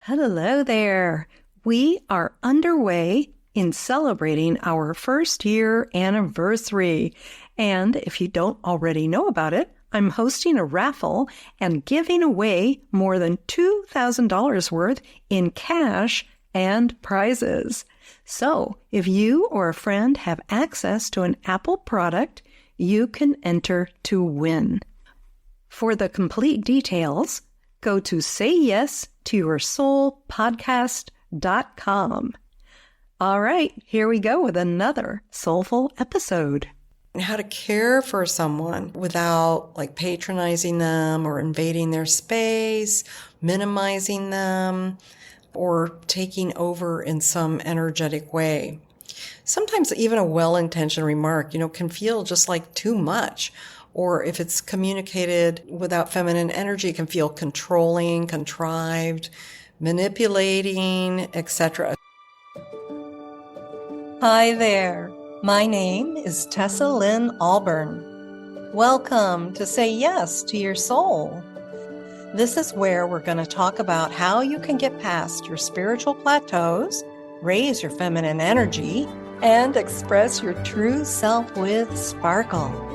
Hello there. We are underway in celebrating our first year anniversary. And if you don't already know about it, I'm hosting a raffle and giving away more than $2,000 worth in cash and prizes. So if you or a friend have access to an Apple product, you can enter to win. For the complete details, go to sayyesToYourSoulPodcast.com. All right, here we go with another soulful episode. How to care for someone without patronizing them or invading their space, minimizing them, or taking over in some energetic way. Sometimes even a well-intentioned remark, can feel just like too much. Or if it's communicated without feminine energy, it can feel controlling, contrived, manipulating, etc. Hi there. My name is Tessa Lynne Alburn. Welcome to Say Yes to Your Soul. This is where we're going to talk about how you can get past your spiritual plateaus, raise your feminine energy, and express your true self with sparkle.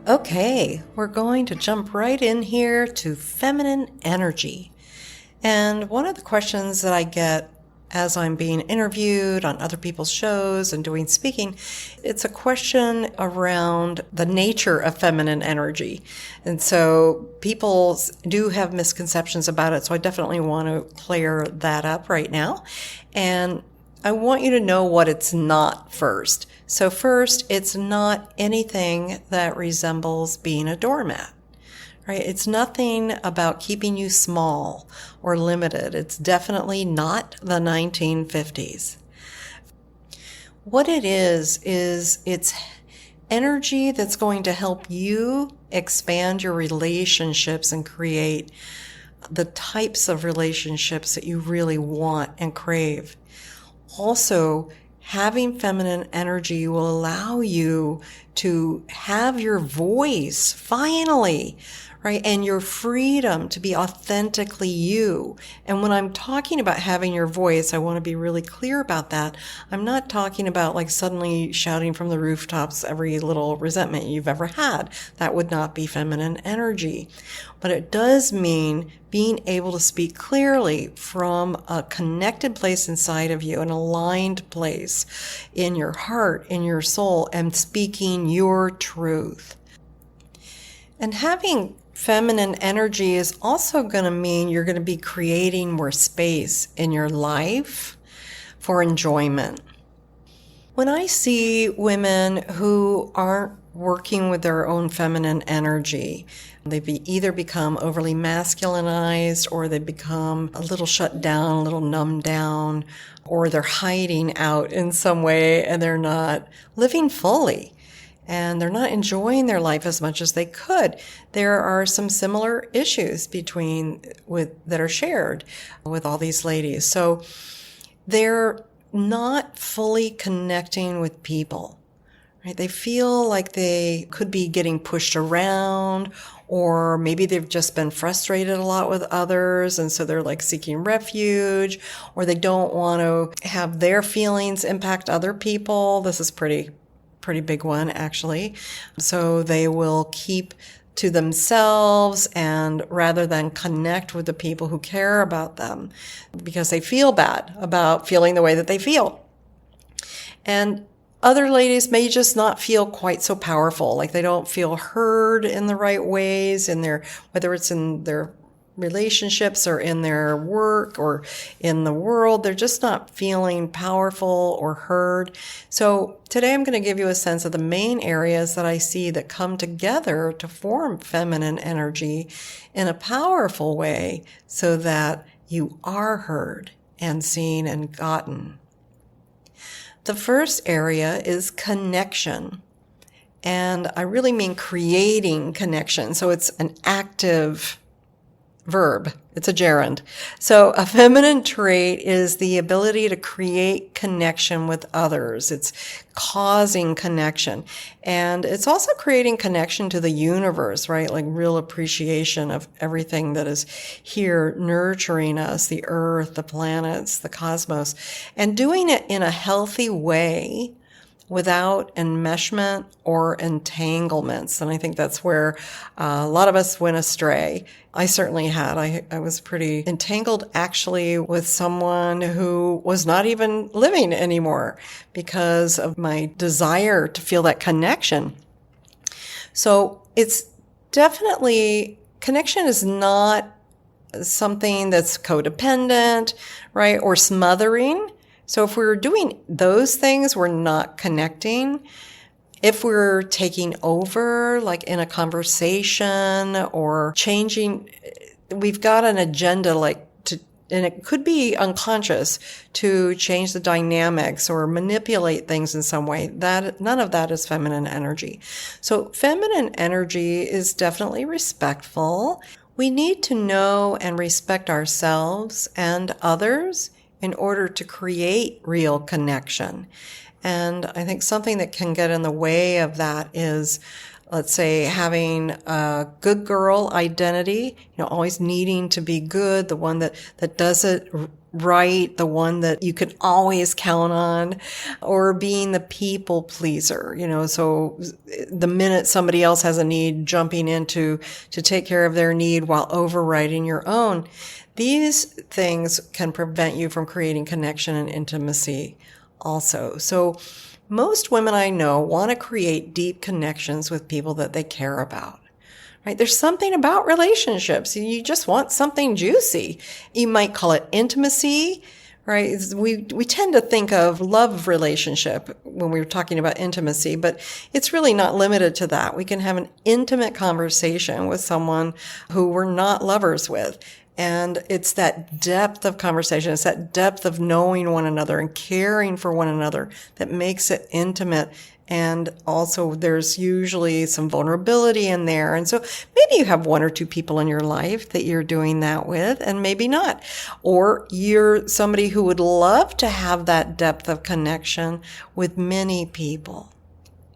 Okay, we're going to jump right in here to feminine energy. And one of the questions that I get as I'm being interviewed on other people's shows and doing speaking, it's a question around the nature of feminine energy. And so people do have misconceptions about it, so I definitely want to clear that up right now. And I want you to know what it's not first. So first, it's not anything that resembles being a doormat, right? It's nothing about keeping you small or limited. It's definitely not the 1950s. What it is it's energy that's going to help you expand your relationships and create the types of relationships that you really want and crave. Also, having feminine energy will allow you to have your voice finally, right? And your freedom to be authentically you. And when I'm talking about having your voice, I want to be really clear about that. I'm not talking about suddenly shouting from the rooftops every little resentment you've ever had. That would not be feminine energy. But it does mean being able to speak clearly from a connected place inside of you, an aligned place in your heart, in your soul, and speaking your truth. And having feminine energy is also going to mean you're going to be creating more space in your life for enjoyment. When I see women who aren't working with their own feminine energy, they either become overly masculinized, or they become a little shut down, a little numbed down, or they're hiding out in some way and they're not living fully. And they're not enjoying their life as much as they could. There are some similar issues that are shared with all these ladies. So they're not fully connecting with people, right? They feel like they could be getting pushed around, or maybe they've just been frustrated a lot with others, and so they're seeking refuge, or they don't want to have their feelings impact other people. This is pretty big one, actually. So they will keep to themselves, and rather than connect with the people who care about them, because they feel bad about feeling the way that they feel. And other ladies may just not feel quite so powerful, like they don't feel heard in the right ways whether it's in their relationships or in their work or in the world. They're just not feeling powerful or heard. So today I'm going to give you a sense of the main areas that I see that come together to form feminine energy in a powerful way so that you are heard and seen and gotten. The first area is connection. And I really mean creating connection. So it's an active verb. It's a gerund. So a feminine trait is the ability to create connection with others. It's causing connection. And it's also creating connection to the universe, right? Like real appreciation of everything that is here nurturing us, the earth, the planets, the cosmos, and doing it in a healthy way without enmeshment or entanglements. And I think that's where a lot of us went astray. I certainly had. I was pretty entangled actually with someone who was not even living anymore because of my desire to feel that connection. So it's definitely, connection is not something that's codependent, right? Or smothering. So if we're doing those things, we're not connecting. If we're taking over, like in a conversation or changing, we've got an agenda and it could be unconscious to change the dynamics or manipulate things in some way. That none of that is feminine energy. So feminine energy is definitely respectful. We need to know and respect ourselves and others in order to create real connection. And I think something that can get in the way of that is, let's say, having a good girl identity, always needing to be good, the one that does it right, the one that you can always count on, or being the people pleaser, so the minute somebody else has a need, jumping in to take care of their need while overriding your own. These things can prevent you from creating connection and intimacy also. So most women I know want to create deep connections with people that they care about, right? There's something about relationships. You just want something juicy. You might call it intimacy, right? We tend to think of love relationship when we're talking about intimacy, but it's really not limited to that. We can have an intimate conversation with someone who we're not lovers with. And it's that depth of conversation, it's that depth of knowing one another and caring for one another that makes it intimate. And also there's usually some vulnerability in there. And so maybe you have one or two people in your life that you're doing that with, and maybe not. Or you're somebody who would love to have that depth of connection with many people.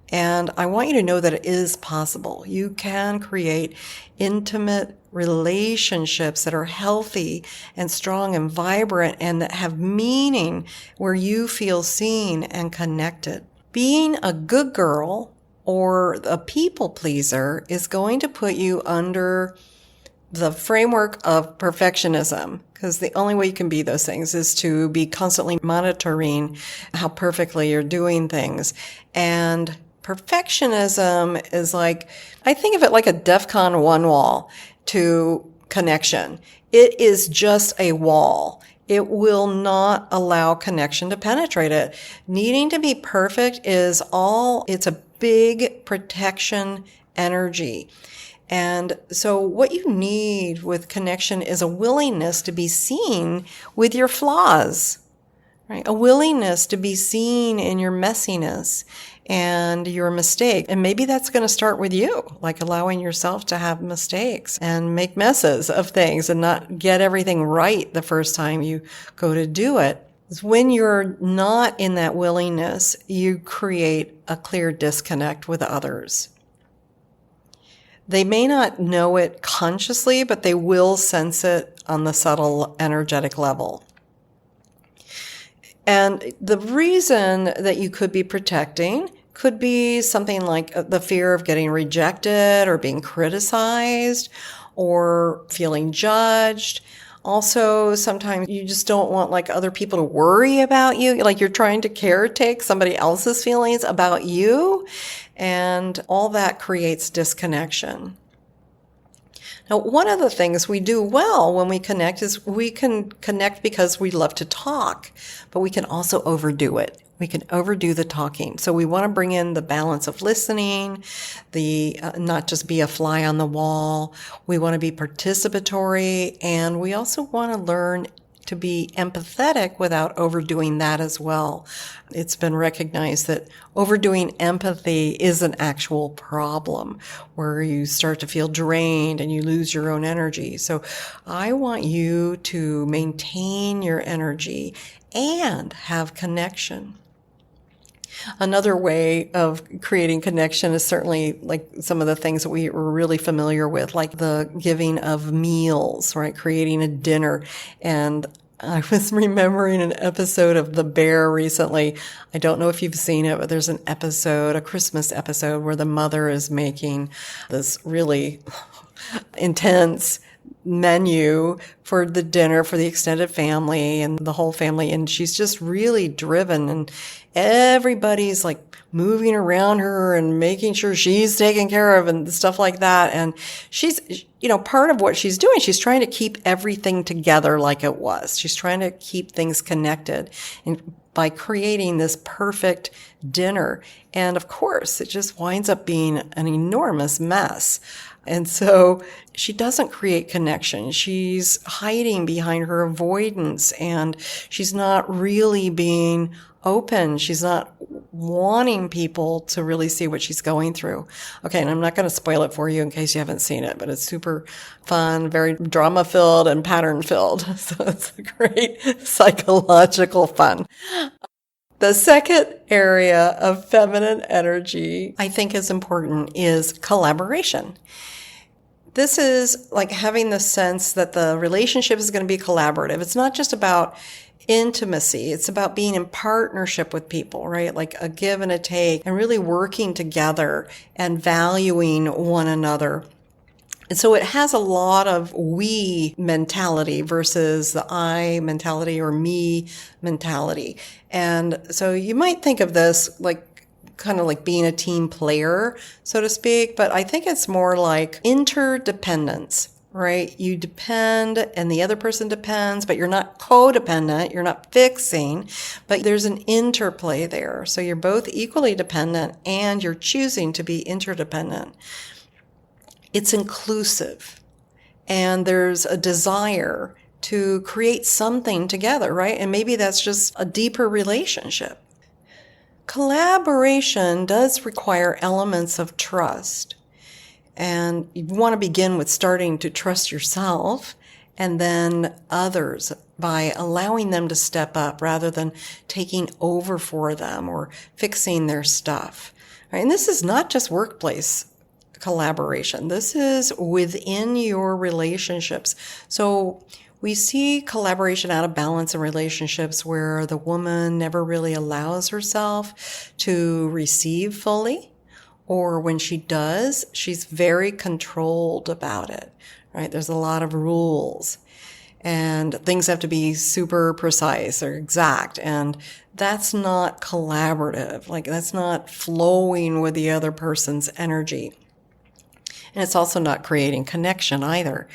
And I want you to know that it is possible. You can create intimate relationships that are healthy and strong and vibrant and that have meaning, where you feel seen and connected. Being a good girl or a people pleaser is going to put you under the framework of perfectionism, because the only way you can be those things is to be constantly monitoring how perfectly you're doing things. And perfectionism is like, I think of it like a DEFCON 1 wall to connection. It is just a wall. It will not allow connection to penetrate it. Needing to be perfect it's a big protection energy. And so what you need with connection is a willingness to be seen with your flaws, right? A willingness to be seen in your messiness and your mistake. And maybe that's going to start with you, like allowing yourself to have mistakes and make messes of things and not get everything right the first time you go to do it. When you're not in that willingness, you create a clear disconnect with others. They may not know it consciously, but they will sense it on the subtle energetic level. And the reason that you could be protecting could be something like the fear of getting rejected or being criticized or feeling judged. Also, sometimes you just don't want like other people to worry about you. Like you're trying to caretake somebody else's feelings about you. And all that creates disconnection. Now, one of the things we do well when we connect is we can connect because we love to talk, but we can also overdo it. We can overdo the talking. So we want to bring in the balance of listening, not just be a fly on the wall. We want to be participatory, and we also want to learn to be empathetic without overdoing that as well. It's been recognized that overdoing empathy is an actual problem where you start to feel drained and you lose your own energy. So I want you to maintain your energy and have connection. Another way of creating connection is certainly like some of the things that we were really familiar with, like the giving of meals, right? Creating a dinner. And I was remembering an episode of The Bear recently. I don't know if you've seen it, but there's an episode, a Christmas episode, where the mother is making this really intense menu for the dinner for the extended family and the whole family. And she's just really driven, and everybody's like moving around her and making sure she's taken care of and stuff like that. And she's, part of what she's doing, she's trying to keep everything together like it was. She's trying to keep things connected and by creating this perfect dinner. And of course, it just winds up being an enormous mess. And so she doesn't create connection. She's hiding behind her avoidance, and she's not really being open. She's not wanting people to really see what she's going through. Okay, and I'm not going to spoil it for you in case you haven't seen it, but it's super fun, very drama-filled and pattern-filled. So it's a great psychological fun. The second area of feminine energy I think is important is collaboration. This is like having the sense that the relationship is going to be collaborative. It's not just about intimacy. It's about being in partnership with people, right? Like a give and a take, and really working together and valuing one another. And so it has a lot of we mentality versus the I mentality or me mentality. And so you might think of this like kind of like being a team player, so to speak, but I think it's more like interdependence, right? You depend and the other person depends, but you're not codependent, you're not fixing, but there's an interplay there. So you're both equally dependent and you're choosing to be interdependent. It's inclusive, and there's a desire to create something together, right? And maybe that's just a deeper relationship. Collaboration does require elements of trust. And you want to begin with starting to trust yourself and then others by allowing them to step up rather than taking over for them or fixing their stuff. Right? And this is not just workplace collaboration. This is within your relationships. So we see collaboration out of balance in relationships where the woman never really allows herself to receive fully, or when she does, she's very controlled about it, right? There's a lot of rules and things have to be super precise or exact. And that's not collaborative. Like that's not flowing with the other person's energy. And it's also not creating connection either.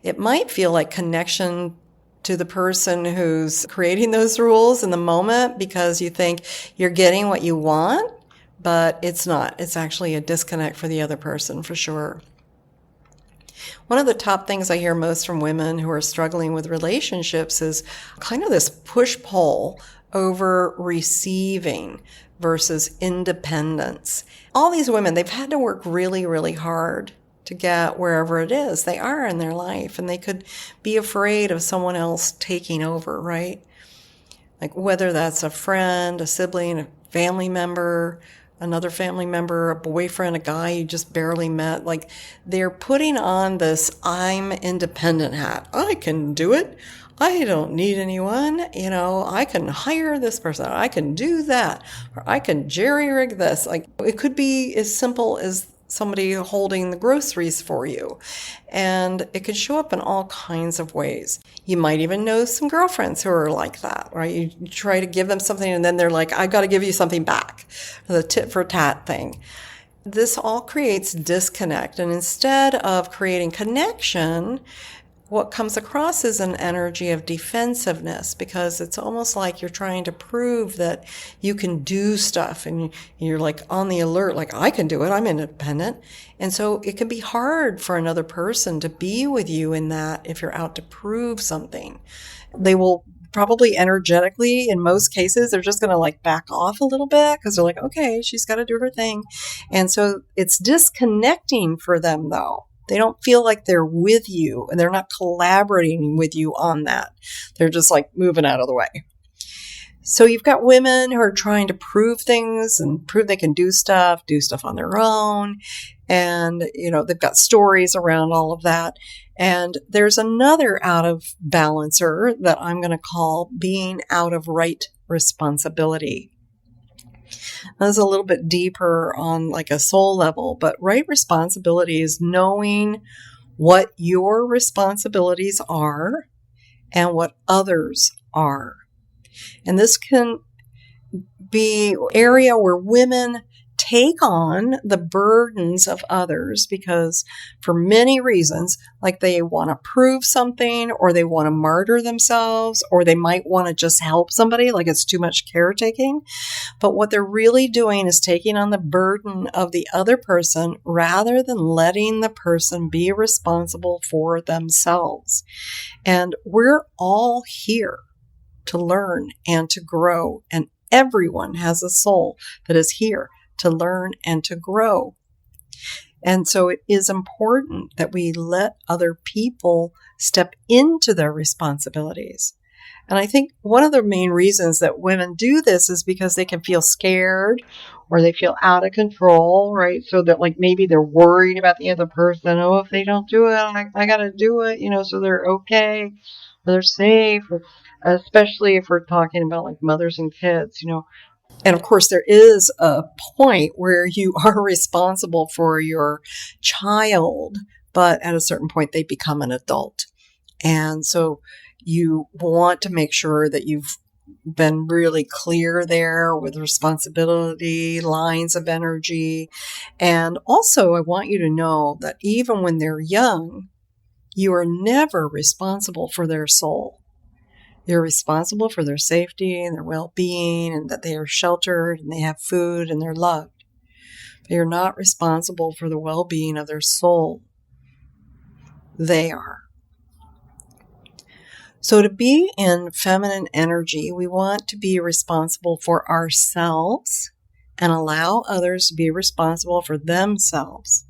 It might feel like connection to the person who's creating those rules in the moment because you think you're getting what you want, but it's not. It's actually a disconnect for the other person for sure. One of the top things I hear most from women who are struggling with relationships is kind of this push-pull over receiving versus independence. All these women, they've had to work really, really hard to get wherever it is they are in their life. And they could be afraid of someone else taking over, right? Like whether that's a friend, a sibling, a family member, another family member, a boyfriend, a guy you just barely met. Like they're putting on this I'm independent hat. I can do it. I don't need anyone. I can hire this person. I can do that. Or I can jerry-rig this. Like it could be as simple as somebody holding the groceries for you. And it can show up in all kinds of ways. You might even know some girlfriends who are like that, right? You try to give them something and then they're like, I got to give you something back. The tit for tat thing. This all creates disconnect. And instead of creating connection, what comes across is an energy of defensiveness, because it's almost like you're trying to prove that you can do stuff, and you're like on the alert, like, I can do it, I'm independent. And so it can be hard for another person to be with you in that if you're out to prove something. They will probably energetically, in most cases, they're just going to like back off a little bit because they're like, okay, she's got to do her thing. And so it's disconnecting for them, though. They don't feel like they're with you, and they're not collaborating with you on that. They're just like moving out of the way. So you've got women who are trying to prove things and prove they can do stuff on their own. And, they've got stories around all of that. And there's another out of balancer that I'm going to call being out of right responsibility. That's a little bit deeper on like a soul level, but right responsibility is knowing what your responsibilities are and what others are. And this can be an area where women take on the burdens of others because for many reasons, like they want to prove something, or they want to martyr themselves, or they might want to just help somebody, like it's too much caretaking. But what they're really doing is taking on the burden of the other person rather than letting the person be responsible for themselves. And we're all here to learn and to grow, and everyone has a soul that is here to learn and to grow. And so it is important that we let other people step into their responsibilities. And I think one of the main reasons that women do this is because they can feel scared or they feel out of control, right? So that like maybe they're worried about the other person. Oh, if they don't do it, I got to do it, so they're okay, or they're safe, especially if we're talking about like mothers and kids, And of course, there is a point where you are responsible for your child, but at a certain point, they become an adult. And so you want to make sure that you've been really clear there with responsibility, lines of energy. And also, I want you to know that even when they're young, you are never responsible for their soul. You're responsible for their safety and their well-being, and that they are sheltered and they have food and they're loved. But you're not responsible for the well-being of their soul. They are. So to be in feminine energy, we want to be responsible for ourselves and allow others to be responsible for themselves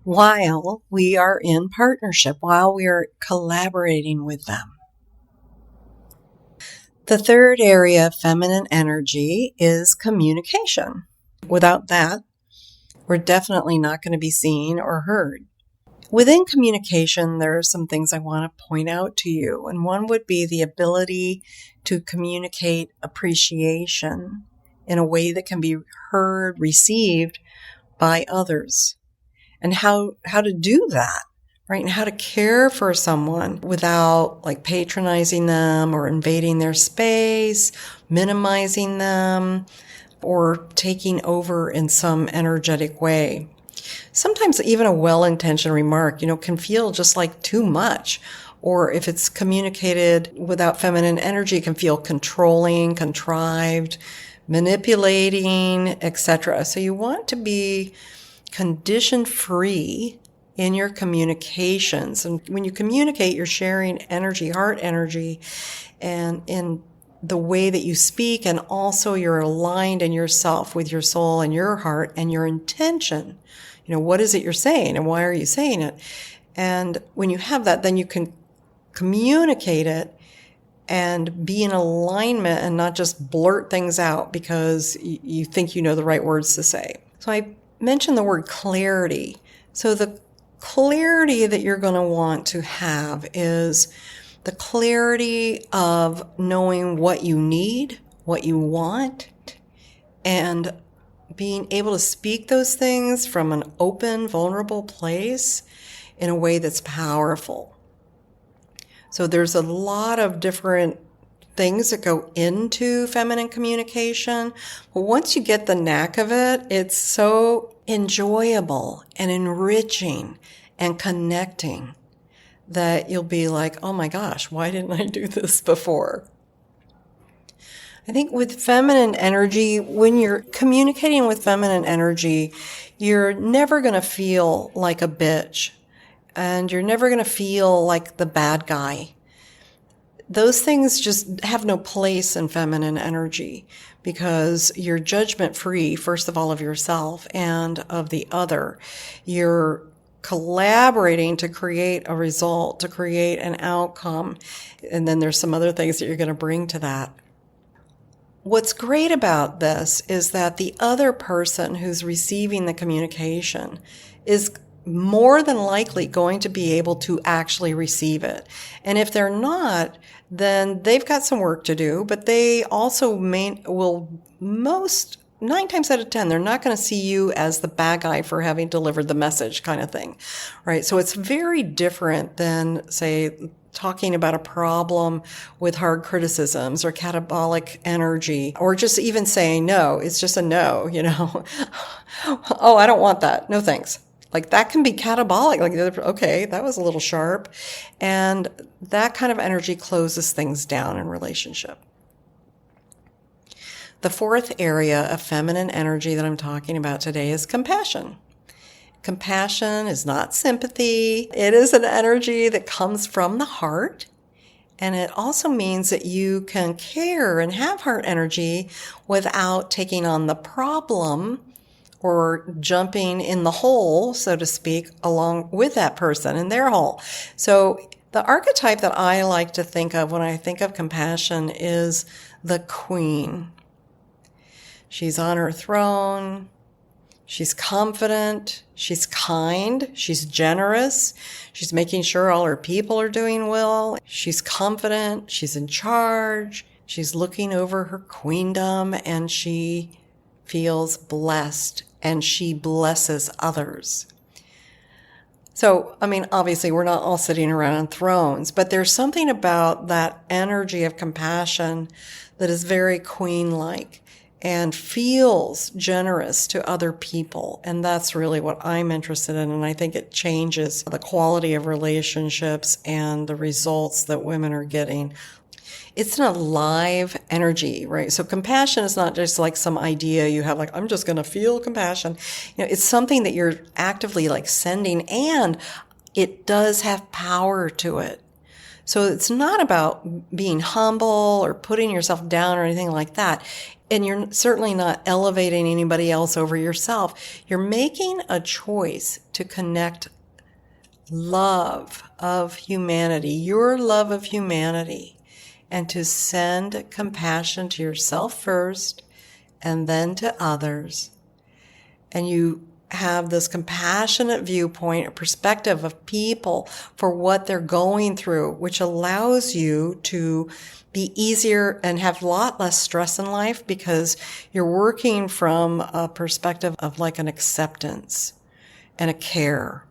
while we are in partnership, while we are collaborating with them. The third area of feminine energy is communication. Without that, we're definitely not going to be seen or heard. Within communication, there are some things I want to point out to you. And one would be the ability to communicate appreciation in a way that can be heard, received by others. And how to do that. Right, and how to care for someone without like patronizing them or invading their space, minimizing them, or taking over in some energetic way. Sometimes even a well-intentioned remark, can feel just like too much. Or if it's communicated without feminine energy, it can feel controlling, contrived, manipulating, etc. So you want to be condition-free in your communications. And when you communicate, you're sharing energy, heart energy, and in the way that you speak, and also you're aligned in yourself with your soul and your heart and your intention. What is it you're saying and why are you saying it? And when you have that, then you can communicate it and be in alignment and not just blurt things out because you think you know the right words to say. So I mentioned the word clarity. So the clarity that you're going to want to have is the clarity of knowing what you need, what you want, and being able to speak those things from an open, vulnerable place in a way that's powerful. So there's a lot of different things that go into feminine communication. But once you get the knack of it, it's so enjoyable and enriching and connecting that you'll be like, oh my gosh, why didn't I do this before? I think with feminine energy, when you're communicating with feminine energy, you're never going to feel like a bitch, and you're never going to feel like the bad guy. Those things just have no place in feminine energy because you're judgment free, first of all, of yourself and of the other. You're collaborating to create a result, to create an outcome. And then there's some other things that you're going to bring to that. What's great about this is that the other person who's receiving the communication is more than likely going to be able to actually receive it. And if they're not, then they've got some work to do, but they also will 9 times out of 10, they're not going to see you as the bad guy for having delivered the message kind of thing, right? So it's very different than, say, talking about a problem with hard criticisms or catabolic energy, or just even saying no. It's just a no, Oh, I don't want that. No, thanks. Like that can be catabolic. Like, okay, that was a little sharp. And that kind of energy closes things down in relationship. The fourth area of feminine energy that I'm talking about today is compassion. Compassion is not sympathy. It is an energy that comes from the heart. And it also means that you can care and have heart energy without taking on the problem or jumping in the hole, so to speak, along with that person in their hole. So the archetype that I like to think of when I think of compassion is the queen. She's on her throne. She's confident, she's kind, she's generous, she's making sure all her people are doing well, she's confident, she's in charge, she's looking over her queendom, and she feels blessed, and she blesses others. So, obviously we're not all sitting around on thrones, but there's something about that energy of compassion that is very queen-like and feels generous to other people. And that's really what I'm interested in. And I think it changes the quality of relationships and the results that women are getting. It's an alive energy, right? So compassion is not just like some idea you have, like, I'm just going to feel compassion. It's something that you're actively like sending, and it does have power to it. So it's not about being humble or putting yourself down or anything like that. And you're certainly not elevating anybody else over yourself. You're making a choice to connect love of humanity, your love of humanity, and to send compassion to yourself first and then to others. And you have this compassionate viewpoint, a perspective of people for what they're going through, which allows you to be easier and have a lot less stress in life because you're working from a perspective of like an acceptance and a care.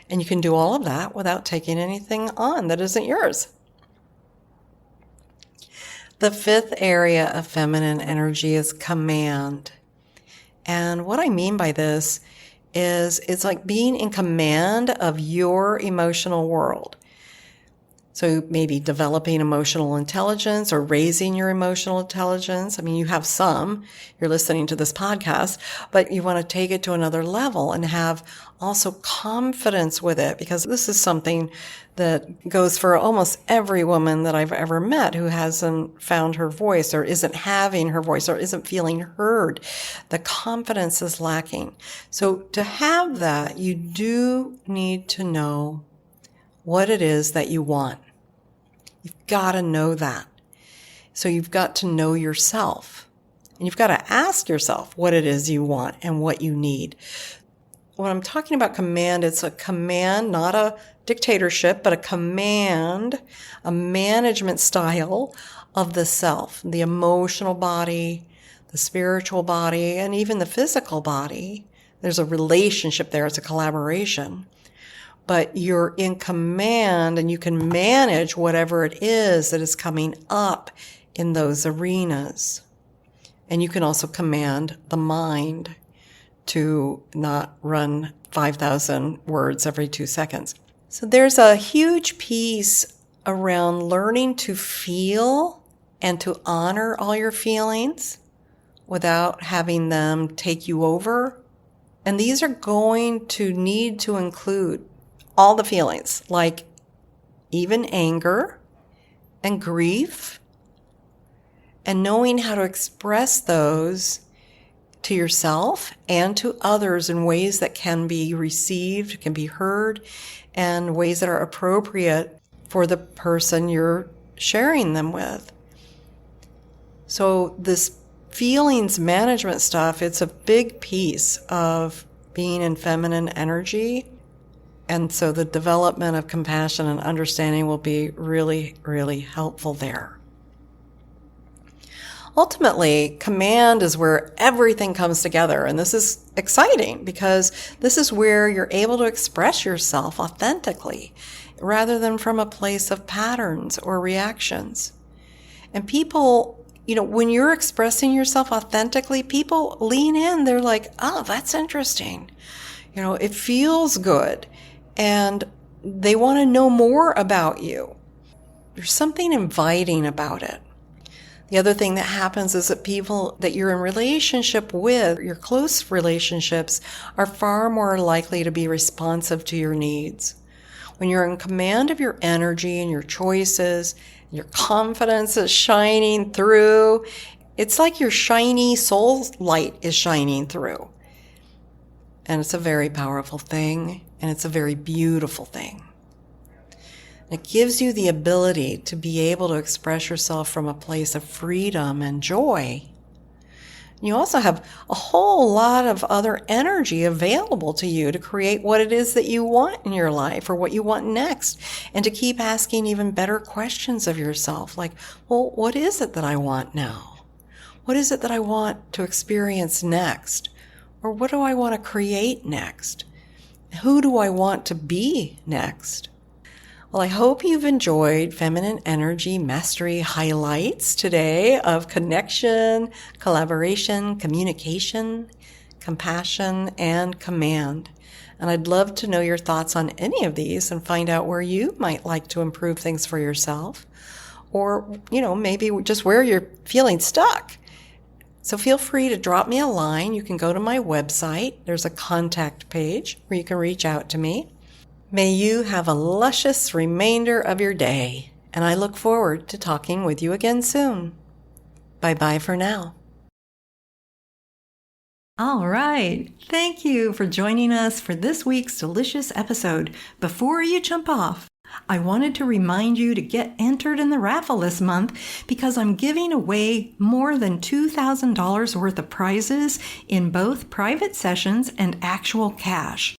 And you can do all of that without taking anything on that isn't yours. The fifth area of feminine energy is command. And what I mean by this is it's like being in command of your emotional world. So maybe developing emotional intelligence or raising your emotional intelligence. You have some, you're listening to this podcast, but you want to take it to another level and have also confidence with it, because this is something that goes for almost every woman that I've ever met who hasn't found her voice or isn't having her voice or isn't feeling heard. The confidence is lacking. So to have that, you do need to know what it is that you want. You've got to know that. So you've got to know yourself. And you've got to ask yourself what it is you want and what you need. When I'm talking about command, it's a command, not a dictatorship, but a command, a management style of the self, the emotional body, the spiritual body, and even the physical body. There's a relationship there. It's a collaboration. But you're in command and you can manage whatever it is that is coming up in those arenas. And you can also command the mind to not run 5,000 words every 2 seconds. So there's a huge piece around learning to feel and to honor all your feelings without having them take you over. And these are going to need to include all the feelings, like even anger and grief, and knowing how to express those to yourself and to others in ways that can be received, can be heard, and ways that are appropriate for the person you're sharing them with. So this feelings management stuff, it's a big piece of being in feminine energy. And so the development of compassion and understanding will be really, really helpful there. Ultimately, command is where everything comes together. And this is exciting because this is where you're able to express yourself authentically rather than from a place of patterns or reactions. And people, when you're expressing yourself authentically, people lean in. They're like, oh, that's interesting. It feels good. And they want to know more about you. There's something inviting about it. The other thing that happens is that people that you're in relationship with, your close relationships, are far more likely to be responsive to your needs. When you're in command of your energy and your choices, your confidence is shining through, it's like your shiny soul light is shining through. And it's a very powerful thing, and it's a very beautiful thing. It gives you the ability to be able to express yourself from a place of freedom and joy. You also have a whole lot of other energy available to you to create what it is that you want in your life or what you want next, and to keep asking even better questions of yourself, like, well, what is it that I want now? What is it that I want to experience next? Or what do I want to create next? Who do I want to be next? Well, I hope you've enjoyed Feminine Energy Mastery highlights today of connection, collaboration, communication, compassion, and command. And I'd love to know your thoughts on any of these and find out where you might like to improve things for yourself, or, maybe just where you're feeling stuck. So feel free to drop me a line. You can go to my website. There's a contact page where you can reach out to me. May you have a luscious remainder of your day, and I look forward to talking with you again soon. Bye-bye for now. All right. Thank you for joining us for this week's delicious episode. Before you jump off, I wanted to remind you to get entered in the raffle this month because I'm giving away more than $2,000 worth of prizes in both private sessions and actual cash.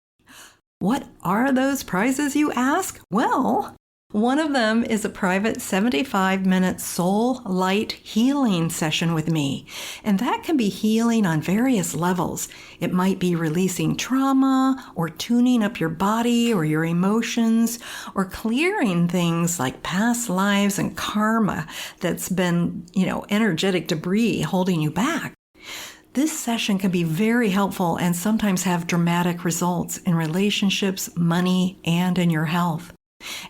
What are those prizes, you ask? Well, one of them is a private 75-minute soul light healing session with me. And that can be healing on various levels. It might be releasing trauma or tuning up your body or your emotions or clearing things like past lives and karma that's been, energetic debris holding you back. This session can be very helpful and sometimes have dramatic results in relationships, money, and in your health.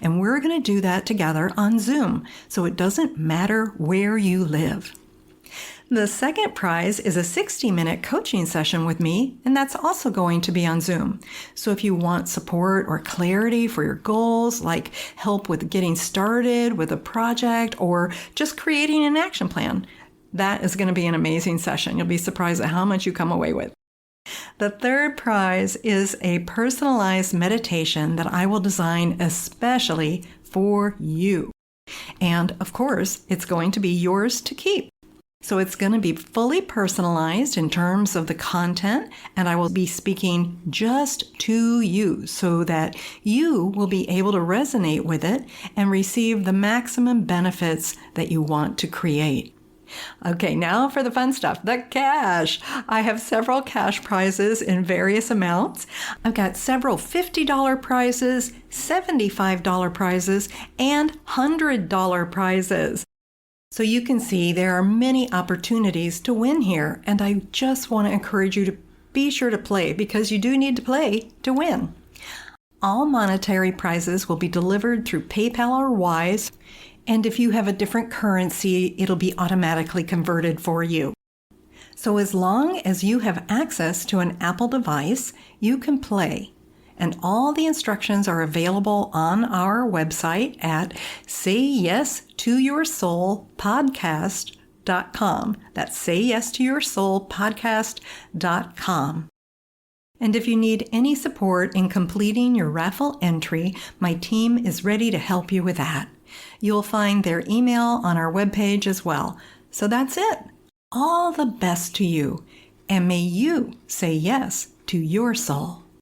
And we're going to do that together on Zoom, so it doesn't matter where you live. The second prize is a 60-minute coaching session with me, and that's also going to be on Zoom. So if you want support or clarity for your goals, like help with getting started with a project or just creating an action plan, that is going to be an amazing session. You'll be surprised at how much you come away with. The third prize is a personalized meditation that I will design especially for you. And of course, it's going to be yours to keep. So it's going to be fully personalized in terms of the content, and I will be speaking just to you so that you will be able to resonate with it and receive the maximum benefits that you want to create. Okay, now for the fun stuff, the cash. I have several cash prizes in various amounts. I've got several $50 prizes, $75 prizes, and $100 prizes. So you can see there are many opportunities to win here, and I just want to encourage you to be sure to play because you do need to play to win. All monetary prizes will be delivered through PayPal or Wise, and if you have a different currency, it'll be automatically converted for you. So as long as you have access to an Apple device, you can play. And all the instructions are available on our website at sayyesToYourSoulPodcast.com. That's sayyesToYourSoulPodcast.com. And if you need any support in completing your raffle entry, my team is ready to help you with that. You'll find their email on our webpage as well. So that's it. All the best to you, and may you say yes to your soul.